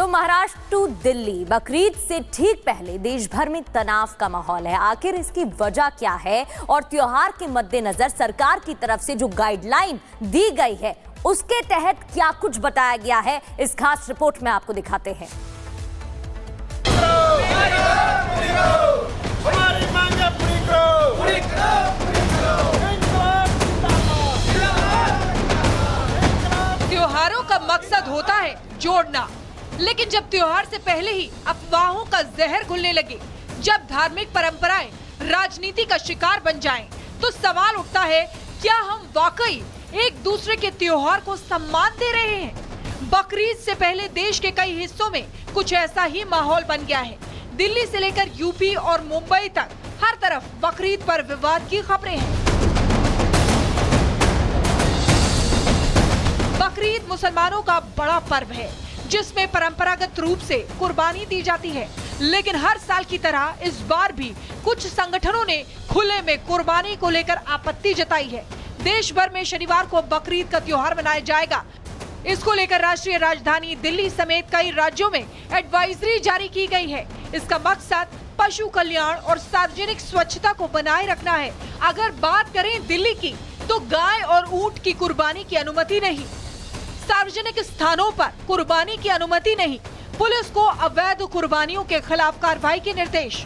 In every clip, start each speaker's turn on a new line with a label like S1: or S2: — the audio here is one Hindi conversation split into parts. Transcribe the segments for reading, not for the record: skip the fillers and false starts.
S1: तो महाराष्ट्र टू दिल्ली, बकरीद से ठीक पहले देश भर में तनाव का माहौल है। आखिर इसकी वजह क्या है और त्योहार के मद्देनजर सरकार की तरफ से जो गाइडलाइन दी गई है उसके तहत क्या कुछ बताया गया है, इस खास रिपोर्ट में आपको दिखाते हैं।
S2: त्योहारों का मकसद होता है जोड़ना, लेकिन जब त्योहार से पहले ही अफवाहों का जहर घुलने लगे, जब धार्मिक परंपराएं राजनीति का शिकार बन जाएं, तो सवाल उठता है, क्या हम वाकई एक दूसरे के त्योहार को सम्मान दे रहे हैं? बकरीद से पहले देश के कई हिस्सों में कुछ ऐसा ही माहौल बन गया है। दिल्ली से लेकर यूपी और मुंबई तक हर तरफ बकरीद पर विवाद की खबरें हैं। बकरीद मुसलमानों का बड़ा पर्व है जिसमें परंपरागत रूप से कुर्बानी दी जाती है, लेकिन हर साल की तरह इस बार भी कुछ संगठनों ने खुले में कुर्बानी को लेकर आपत्ति जताई है। देश भर में शनिवार को बकरीद का त्योहार मनाया जाएगा। इसको लेकर राष्ट्रीय राजधानी दिल्ली समेत कई राज्यों में एडवाइजरी जारी की गई है। इसका मकसद पशु कल्याण और सार्वजनिक स्वच्छता को बनाए रखना है। अगर बात करें दिल्ली की, तो गाय और ऊंट की कुर्बानी की अनुमति नहीं, सार्वजनिक स्थानों पर कुर्बानी की अनुमति नहीं, पुलिस को अवैध कुर्बानियों के खिलाफ कार्रवाई के निर्देश।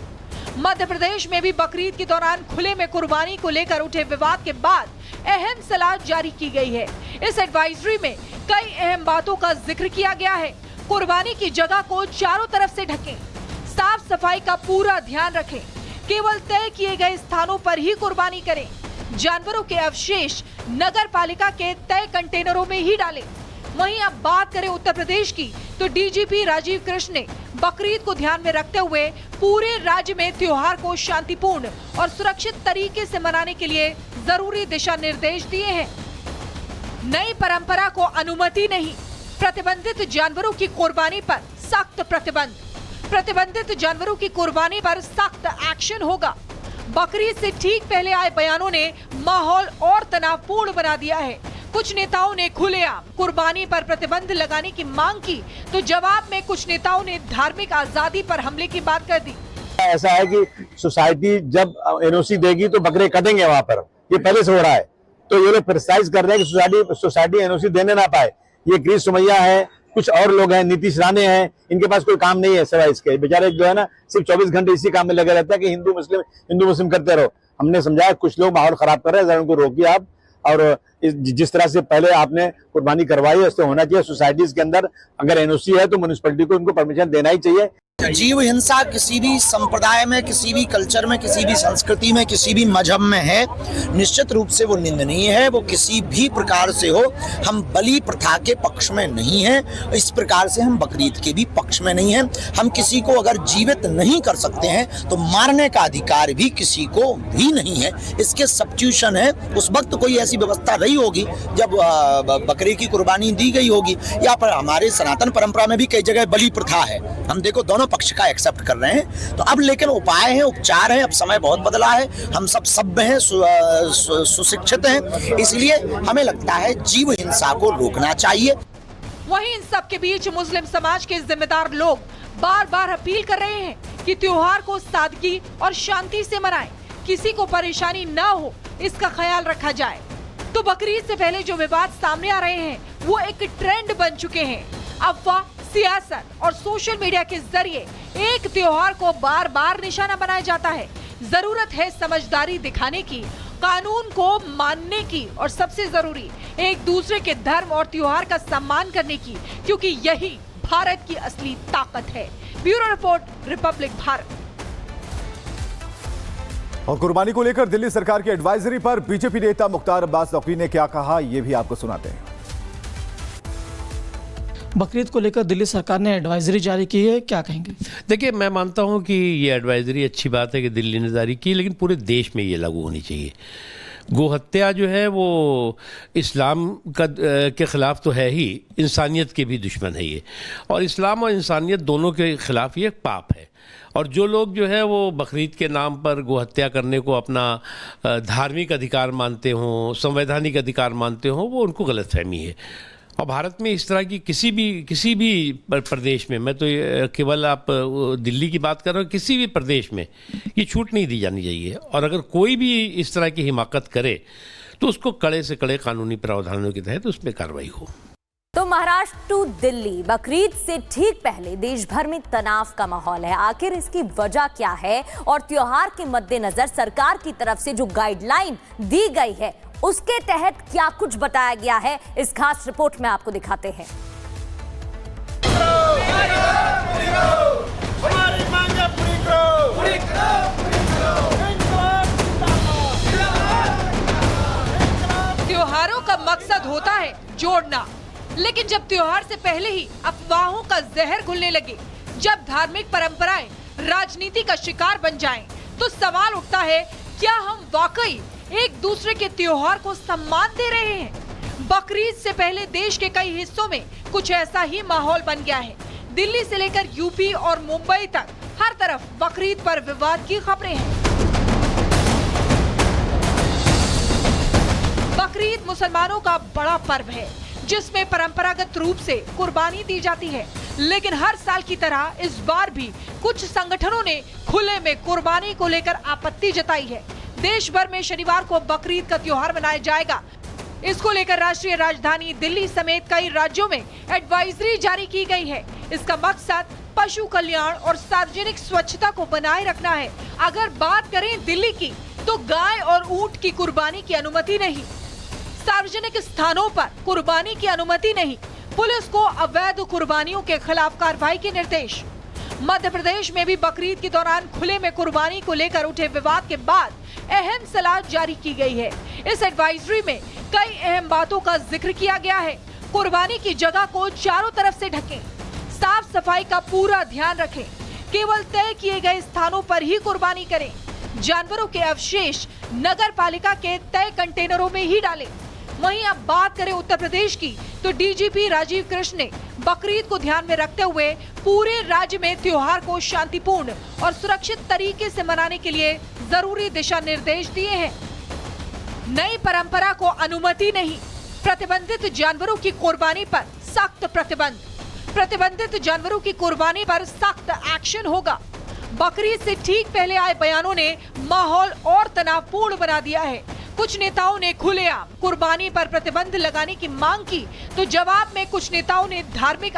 S2: मध्य प्रदेश में भी बकरीद के दौरान खुले में कुर्बानी को लेकर उठे विवाद के बाद अहम सलाह जारी की गई है। इस एडवाइजरी में कई अहम बातों का जिक्र किया गया है। कुर्बानी की जगह को चारों तरफ से ढकें, साफ सफाई का पूरा ध्यान रखें, केवल तय किए गए स्थानों पर ही कुर्बानी करें, जानवरों के अवशेष नगर पालिका के तय कंटेनरों में ही डालें। वहीं अब बात करें उत्तर प्रदेश की, तो डीजीपी राजीव कृष्ण ने बकरीद को ध्यान में रखते हुए पूरे राज्य में त्योहार को शांतिपूर्ण और सुरक्षित तरीके से मनाने के लिए जरूरी दिशा निर्देश दिए हैं। नई परंपरा को अनुमति नहीं, प्रतिबंधित जानवरों की कुर्बानी पर सख्त प्रतिबंध, प्रतिबंधित जानवरों की कुर्बानी पर सख्त एक्शन होगा। बकरीद से ठीक पहले आए बयानों ने माहौल और तनावपूर्ण बना दिया है। कुछ नेताओं ने खुलेआम कुर्बानी पर प्रतिबंध लगाने की मांग की, तो जवाब में कुछ नेताओं ने धार्मिक आजादी पर हमले की बात कर दी।
S3: ऐसा है कि सोसाइटी जब एनओसी देगी तो बकरे कटेंगे वहां पर, ये पहले से हो रहा है। तो ये लोग प्रिसाइज कर रहे हैं कि सोसाइटी एनओसी देने ना पाए। ये गिरीश सोमैया है, कुछ और लोग हैं, नीतीश राणे हैं, इनके पास कोई काम नहीं है सिवाय इसके। बेचारे जो है ना, सिर्फ 24 घंटे इसी काम में लगे रहते हैं कि हिंदू मुस्लिम करते रहो। हमने समझाया कुछ लोग माहौल खराब कर रहे हैं, जरा उनको रोकिए आप। और जिस तरह से पहले आपने कुर्बानी करवाई है, उससे होना चाहिए। सोसाइटीज के अंदर अगर एनओसी है तो म्युनिसिपैलिटी को उनको परमिशन देना ही चाहिए।
S4: जीव हिंसा किसी भी संप्रदाय में, किसी भी कल्चर में, किसी भी संस्कृति में, किसी भी मजहब में है, निश्चित रूप से वो निंदनीय है। वो किसी भी प्रकार से हो, हम बलि प्रथा के पक्ष में नहीं हैं, इस प्रकार से हम बकरीद के भी पक्ष में नहीं हैं। हम किसी को अगर जीवित नहीं कर सकते हैं तो मारने का अधिकार भी किसी को भी नहीं है। इसके सब्स्टिट्यूशन है, उस वक्त कोई ऐसी व्यवस्था रही होगी जब बकरे की कुर्बानी दी गई होगी, या पर हमारे सनातन परंपरा में भी कई जगह बलि प्रथा है। हम देखो दोनों पक्ष का एक्सेप्ट कर रहे हैं। तो अब लेकिन उपाय हैं, उपचार हैं। अब समय बहुत बदला है, हम सब सभ्य हैं, सुशिक्षित हैं, इसलिए हमें लगता है जीव हिंसा को रोकना चाहिए।
S2: वहीं इन सब के बीच मुस्लिम समाज के जिम्मेदार लोग बार बार अपील कर रहे हैं कि त्योहार को सादगी और शांति से मनाएं, किसी को परेशानी न हो इसका ख्याल रखा जाए। तो बकरीद से पहले जो विवाद सामने आ रहे हैं वो एक ट्रेंड बन चुके हैं। अफवाह, सियासत और सोशल मीडिया के जरिए एक त्योहार को बार बार निशाना बनाया जाता है। जरूरत है समझदारी दिखाने की, कानून को मानने की और सबसे जरूरी एक दूसरे के धर्म और त्योहार का सम्मान करने की, क्योंकि यही भारत की असली ताकत है। Bureau report, Republic Bharat.
S5: और कुर्बानी को लेकर दिल्ली सरकार की एडवाइजरी पर बीजेपी नेता मुख्तार अब्बास नकवी ने क्या कहा, ये भी आपको सुनाते हैं।
S6: बकरीद को लेकर दिल्ली सरकार ने एडवाइजरी जारी की है, क्या कहेंगे?
S7: देखिए, मैं मानता हूं कि ये एडवाइजरी अच्छी बात है कि दिल्ली ने जारी की, लेकिन पूरे देश में ये लागू होनी चाहिए। गोहत्या जो है वो इस्लाम के ख़िलाफ़ तो है ही, इंसानियत के भी दुश्मन है ये, और इस्लाम और इंसानियत दोनों के ख़िलाफ़ ये पाप है। और जो लोग जो है वो बकरीद के नाम पर गोहत्या करने को अपना धार्मिक अधिकार मानते हों, संवैधानिक अधिकार मानते हों, वो उनको गलतफहमी है। और भारत में इस तरह की किसी भी प्रदेश में, मैं तो केवल आप दिल्ली की बात कर रहा हूँ, किसी भी प्रदेश में ये छूट नहीं दी जानी चाहिए। और अगर कोई भी इस तरह की हिमाकत करे तो उसको कड़े से कड़े कानूनी प्रावधानों के तहत उसमें कार्रवाई हो।
S1: तो महाराष्ट्र टू दिल्ली, बकरीद से ठीक पहले देश भर में तनाव का माहौल है। आखिर इसकी वजह क्या है और त्योहार के मद्देनजर सरकार की तरफ से जो गाइडलाइन दी गई है उसके तहत क्या कुछ बताया गया है, इस खास रिपोर्ट में आपको दिखाते हैं।
S2: त्योहारों का मकसद होता है जोड़ना, लेकिन जब त्योहार से पहले ही अफवाहों का जहर घुलने लगे, जब धार्मिक परंपराएं राजनीति का शिकार बन जाएं, तो सवाल उठता है, क्या हम वाकई एक दूसरे के त्योहार को सम्मान दे रहे हैं? बकरीद से पहले देश के कई हिस्सों में कुछ ऐसा ही माहौल बन गया है। दिल्ली से लेकर यूपी और मुंबई तक हर तरफ बकरीद पर विवाद की खबरें हैं। बकरीद मुसलमानों का बड़ा पर्व है जिसमें परंपरागत रूप से कुर्बानी दी जाती है, लेकिन हर साल की तरह इस बार भी कुछ संगठनों ने खुले में कुर्बानी को लेकर आपत्ति जताई है। देश भर में शनिवार को बकरीद का त्योहार मनाया जाएगा। इसको लेकर राष्ट्रीय राजधानी दिल्ली समेत कई राज्यों में एडवाइजरी जारी की गई है। इसका मकसद पशु कल्याण और सार्वजनिक स्वच्छता को बनाए रखना है। अगर बात करें दिल्ली की, तो गाय और ऊंट की कुर्बानी की अनुमति नहीं, सार्वजनिक स्थानों पर कुर्बानी की अनुमति नहीं, पुलिस को अवैध कुर्बानियों के खिलाफ कार्रवाई के निर्देश। मध्य प्रदेश में भी बकरीद के दौरान खुले में कुर्बानी को लेकर उठे विवाद के बाद अहम सलाह जारी की गई है। इस एडवाइजरी में कई अहम बातों का जिक्र किया गया है। कुर्बानी की जगह को चारों तरफ से ढकें, साफ सफाई का पूरा ध्यान रखें, केवल तय किए गए स्थानों पर ही कुर्बानी करें, जानवरों के अवशेष नगर पालिका के तय कंटेनरों में ही डालें। वहीं अब बात करें उत्तर प्रदेश की, तो डीजीपी राजीव कृष्ण ने बकरीद को ध्यान में रखते हुए पूरे राज्य में त्योहार को शांतिपूर्ण और सुरक्षित तरीके से मनाने के लिए जरूरी दिशा निर्देश दिए हैं। नई परंपरा को अनुमति नहीं, प्रतिबंधित जानवरों की कुर्बानी पर सख्त प्रतिबंध, प्रतिबंधित जानवरों की कुर्बानी पर सख्त एक्शन होगा। बकरीद से ठीक पहले आए बयानों ने माहौल और तनावपूर्ण बना दिया है। कुछ नेताओं ने खुलेआम कुर्बानी पर प्रतिबंध लगाने की मांग की, तो जवाब में कुछ नेताओं ने धार्मिक